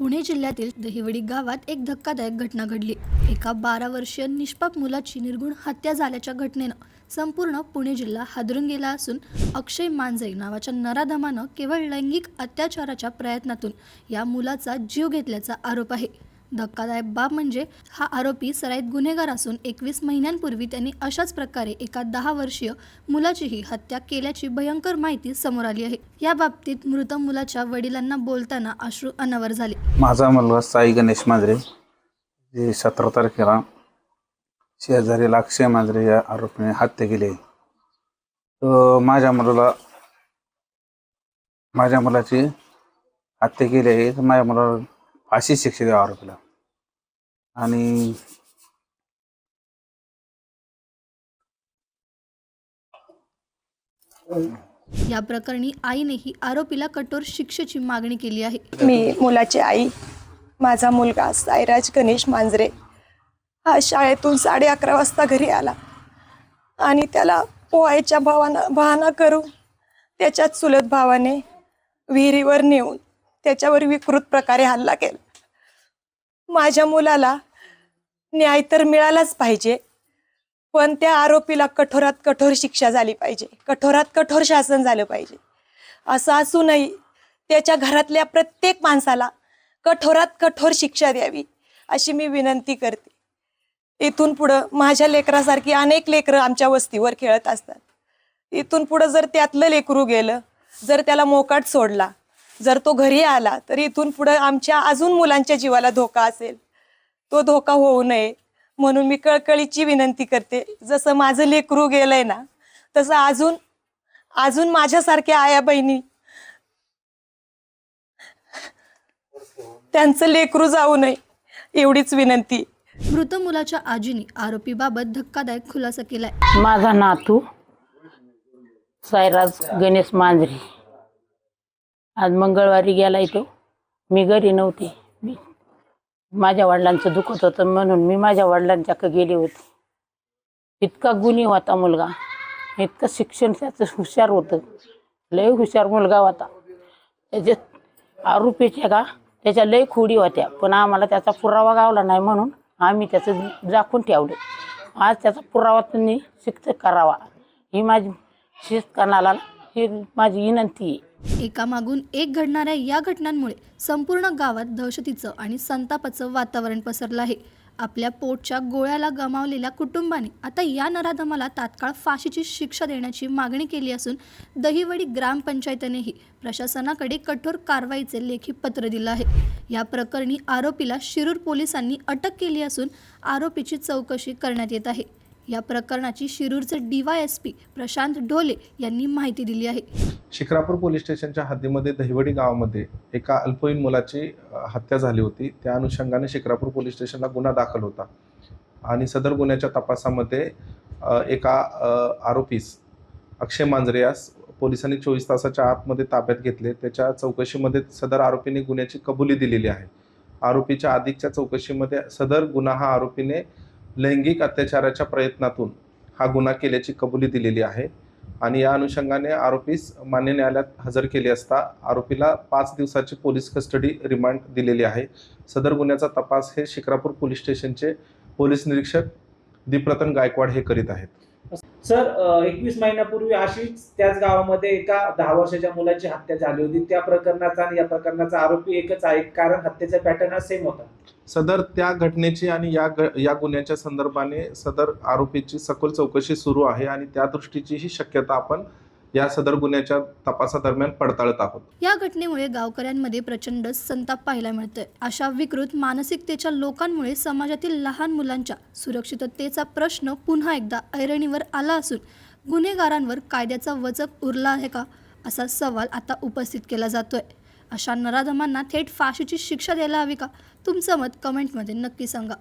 पुणे जिल्ह्यातील दहिवडी गावात एक धक्कादायक घटना घडली। एका 12 वर्षीय निष्पाप मुलाची निर्घृण हत्या झाल्याच्या घटनेनं संपूर्ण पुणे जिल्हा हादरून गेला असून अक्षय मांजरे नावाच्या नराधमानं केवळ लैंगिक अत्याचाराच्या प्रयत्नातून या मुलाचा जीव घेतल्याचा आरोप आहे। धक्कादायक बाब म्हणजे हा आरोपी सराईत गुन्हेगार असून 21 महिन्यांपूर्वी त्यांनी अशाच प्रकारे एका 10 वर्षीय मुलाचीही हत्या केल्याची भयंकर माहिती समोर आली आहे। या बाबतीत मृत मुलाच्या वडिलांना बोलताना अश्रू अनावर झाले। माझा मुलगा साई गणेश मांजरे जे 17 तारखेला शेजारी अक्षय मांजरे या आरोपीने हत्या केली। तो माझ्या मुलाची हत्या केली आहे। तर माझ्या मुलाला फाशी शिक्षा द्यावी आरोपीला। आणि या प्रकरणी आईनेही आरोपीला कठोर शिक्षेची मागणी केली आहे। मी मुलाची आई, माझा मुलगा साईराज गणेश मांजरे हा शाळेतून 11:30 वाजता घरी आला आणि त्याला पोहायच्या बहाणा करून त्याच्या चुलत भावाने विहिरीवर नेऊन त्याच्यावर विकृत प्रकारे हल्ला केला। माझ्या मुलाला न्याय तर मिळालाच पाहिजे, पण त्या आरोपीला कठोरात कठोर शिक्षा झाली पाहिजे, कठोरात कठोर शासन झालं पाहिजे। असं असूनही त्याच्या घरातल्या प्रत्येक माणसाला कठोरात कठोर शिक्षा द्यावी अशी मी विनंती करते। इथून पुढं माझ्या लेकरासारखी अनेक लेकरं आमच्या वस्तीवर खेळत असतात। इथून पुढं जर त्यातलं लेकरू गेलं, जर त्याला मोकाट सोडला, जर तो घरी आला, तर इथून पुढं आमच्या अजून मुलांच्या जीवाला धोका असेल। तो धोका होऊ नये म्हणून मी कळकळीची विनंती करते। जसं माझं लेकरू गेलंय ना, तसं अजून माझ्यासारख्या आया बहिणी त्यांचं लेकरू जाऊ नये एवढीच विनंती। मृत मुलाच्या आजीने आरोपीबाबत धक्कादायक खुलासा केलाय। माझा नातू साईराज गणेश मांजरे आज मंगळवारी गेला तो। मी घरी नव्हते। माझ्या वडिलांचं दुखत होतं म्हणून मी माझ्या वडिलांच्याकडे गेले होते। इतका गुणी होता मुलगा, इतकं शिक्षण त्याचं हुशार होतं, लय हुशार मुलगा होता। त्याच्या आरोपीच्या का त्याच्या लय खोडी होत्या, पण आम्हाला त्याचा पुरावा गावला नाही म्हणून आम्ही त्याचं झाकून ठेवलं। आज त्याचा पुरावा त्यांनी शिक्त करावा ही माझी शिस्तकानाला ही माझी विनंती आहे। एकामागून एक घडणाऱ्या या घटनांमुळे संपूर्ण गावात दहशतीचं आणि संतापाचं वातावरण पसरलं आहे। आपल्या पोटच्या गोळ्याला गमावलेल्या कुटुंबाने आता या नराधमाला तात्काळ फाशीची शिक्षा देण्याची मागणी केली असून दहिवडी ग्रामपंचायतीनेही प्रशासनाकडे कठोर कारवाईचे लेखी पत्र दिलं आहे। या प्रकरणी आरोपीला शिरूर पोलिसांनी अटक केली असून आरोपीची चौकशी करण्यात येत आहे। या प्रकरणाची शिरूरचे DYSP प्रशांत ढोले यांनी माहिती दिली आहे। शिक्रापूर पोलीस स्टेशनच्या हद्दीमध्ये दहिवडी गावामध्ये एका अल्पवयीन मुलाची हत्या झाली होती। त्या अनुषंगाने शिक्रापूर पोलीस स्टेशनला गुन्हा दाखल होता आणि सदर गुन्ह्याच्या तपासामध्ये एका आरोपीस अक्षय मांजरे यास पोलिसांनी 24 तासाच्या आतमध्ये ताब्यात घेतले। त्याच्या चौकशीमध्ये सदर आरोपीने गुन्ह्याची कबुली दिलेली आहे। आरोपीच्या अधिकच्या चौकशीमध्ये सदर गुन्हा हा आरोपीने लैंगिक अत्याचाराच्या प्रयत्नातून हा गुन्हा केल्याची कबुली दिलेली आहे आणि या अनुषंगाने आरोपीस मान्य न्यायालयात हजर केले असता आरोपीला 5 दिवसाची पोलीस कस्टडी रिमांड दिलेली आहे। सदर गुन्ह्याचा तपास हे शिक्रापूर पोलीस स्टेशनचे पोलीस निरीक्षक दीपरतन गायकवाड हे करीत आहेत। सर, 21 महिन्यापूर्वी अशीच त्याच गावामध्ये एका 10 वर्षाच्या मुलाची हत्या झाली होती। त्या प्रकरणाचा आणि या प्रकरणाचा आरोपी एकच आहे, कारण हत्येचा पॅटर्न हा सेम होता। सदर त्या घटनेची आणि या गुन्ह्याच्या संदर्भाने सदर आरोपीची सखोल चौकशी सुरू आहे आणि त्या दृष्टीची ही शक्यता आपण या सदर गुन्ह्याच्या तपासादरम्यान पडताळत आहोत। या घटनेमुळे गावकऱ्यांमध्ये प्रचंड संताप पाहायला मिळतोय। अशा विकृत मानसिकतेच्या लोकांमुळे समाजातील लहान मुलांच्या सुरक्षिततेचा प्रश्न पुन्हा एकदा ऐरणीवर आला असून गुन्हेगारांवर कायद्याचा वचक उरला आहे का असा सवाल आता उपस्थित केला जातोय। अशा नराधमांना थेट फाशीची शिक्षा द्यायला हवी का? तुमचं मत कमेंटमध्ये नक्की सांगा।